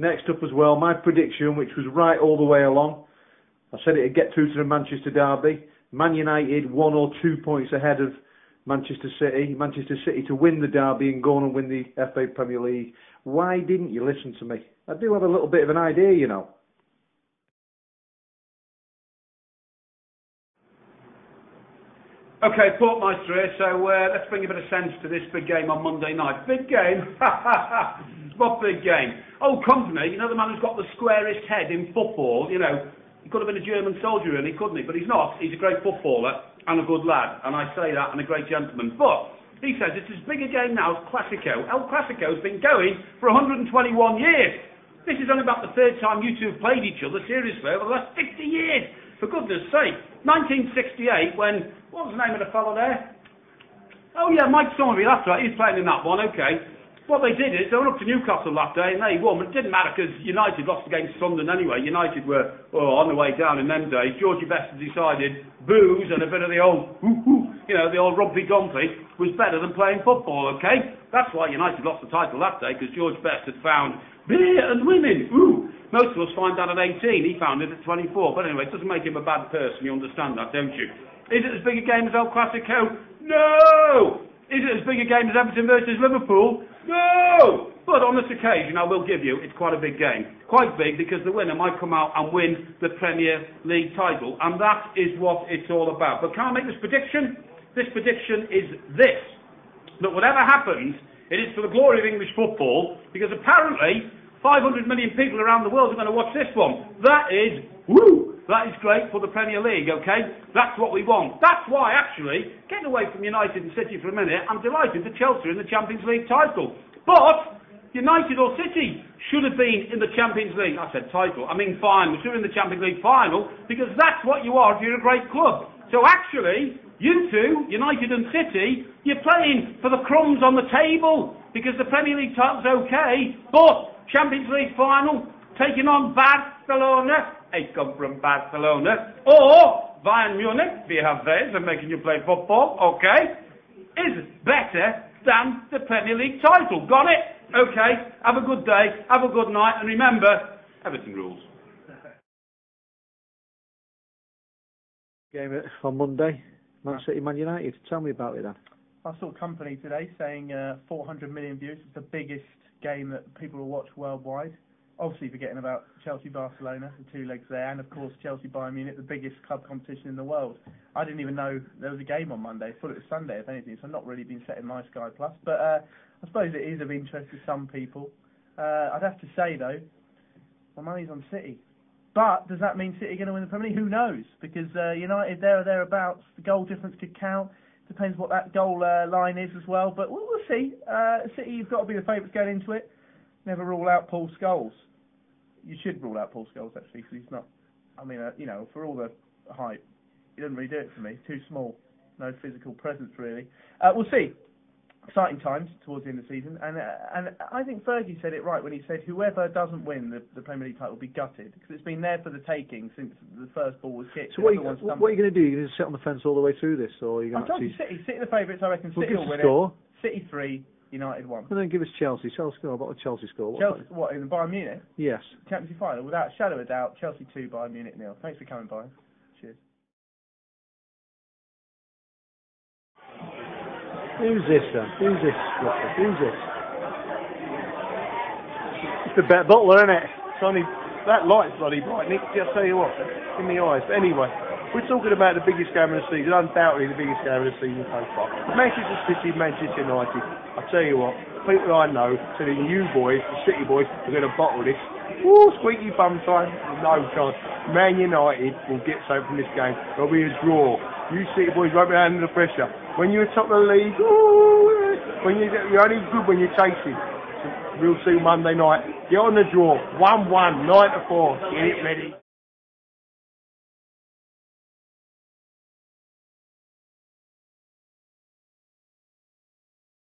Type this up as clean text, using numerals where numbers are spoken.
Next up as well, my prediction, which was right all the way along. I said it'd get through to the Manchester derby. Man United 1 or 2 points ahead of Manchester City. Manchester City to win the derby and go on and win the FA Premier League. Why didn't you listen to me? I do have a little bit of an idea, you know. Okay, Portmeister here, so let's bring a bit of sense to this big game on Monday night. Big game? What big game? Old Company, you know the man who's got the squarest head in football, you know, he could have been a German soldier really, couldn't he? But he's not. He's a great footballer and a good lad, and I say that, and a great gentleman. But he says it's as big a game now as Classico. El Clasico's been going for 121 years. This is only about the third time you two have played each other seriously over the last 50 years. For goodness sake. 1968 when, what was the name of the fellow there? Oh yeah, Mike Summerbee, that's right, he's playing in that one, okay. What they did is, they went up to Newcastle that day and they won, but it didn't matter because United lost against Sunderland anyway. United were on the way down in them days. Georgie Best had decided booze and a bit of the old, you know, the old rumpy-dumpy was better than playing football, okay? That's why United lost the title that day, because George Best had found beer and women. Ooh. Most of us find that at 18, he found it at 24. But anyway, it doesn't make him a bad person, you understand that, don't you? Is it as big a game as El Clasico? No! Is it as big a game as Everton versus Liverpool? No! But on this occasion, I will give you, it's quite a big game. Quite big because the winner might come out and win the Premier League title. And that is what it's all about. But can I make this prediction? This prediction is this. That whatever happens, it is for the glory of English football, because apparently 500 million people around the world are going to watch this one. That is, that is great for the Premier League, okay? That's what we want. That's why, actually, getting away from United and City for a minute, I'm delighted that Chelsea are in the Champions League title. But United or City should have been in the Champions League. I said title, I mean final. Should have been in the Champions League final, because that's what you are if you're a great club. So actually, you two, United and City, you're playing for the crumbs on the table, because the Premier League title's okay, but Champions League final, taking on Barcelona, I come from Barcelona, or Bayern Munich, we have theirs, and making you play football, okay, is better than the Premier League title. Got it? Okay, have a good day, have a good night, and remember, everything rules. Game on Monday, Man City, Man United. Tell me about it then. I saw Company today saying 400 million views. It's the biggest game that people will watch worldwide. Obviously forgetting about Chelsea-Barcelona, the two legs there, and of course Chelsea-Bayern Munich, the biggest club competition in the world. I didn't even know there was a game on Monday. I thought it was Sunday, if anything, so I've not really been setting my Sky Plus. But I suppose it is of interest to some people. I'd have to say, though, my money's on City. But does that mean City are going to win the Premier League? Who knows? Because United, there or thereabouts, the goal difference could count. Depends what that goal line is as well. But we'll see. City, you've got to be the favourites going into it. Never rule out Paul Scholes. You should rule out Paul Scholes, actually, because he's not, I mean, you know, for all the hype, he doesn't really do it for me. Too small. No physical presence, really. We'll see. Exciting times towards the end of the season. And I think Fergie said it right when he said whoever doesn't win the Premier League title will be gutted, because it's been there for the taking since the first ball was kicked. So what are you going to do? You're going to sit on the fence all the way through this? Or are you going to actually... City the favourites, I reckon. City will win it. City 3, United 1. And then give us Chelsea. Chelsea score. What a Chelsea score? What, in the Bayern Munich? Yes. Champions League final, without a shadow of a doubt. Chelsea 2, Bayern Munich 0. Thanks for coming by. Cheers. Who's this then? Who's this? Who's this? It's the Butler, isn't it? It's only, that light's bloody bright, Nick. I'll tell you what, in the eyes. But anyway, we're talking about the biggest game of the season, undoubtedly the biggest game of the season so far. Manchester City, Manchester United. I'll tell you what, people I know, telling you boys, the City boys, are going to bottle this. Woo, squeaky bum time. No chance. Man United will get something from this game. There'll be a draw. You City boys won't be under the pressure. When you're top of the league, ooh, when you're only good when you're chasing. So we'll see Monday night. Get on the draw. 1-1, 9-4. Get it ready.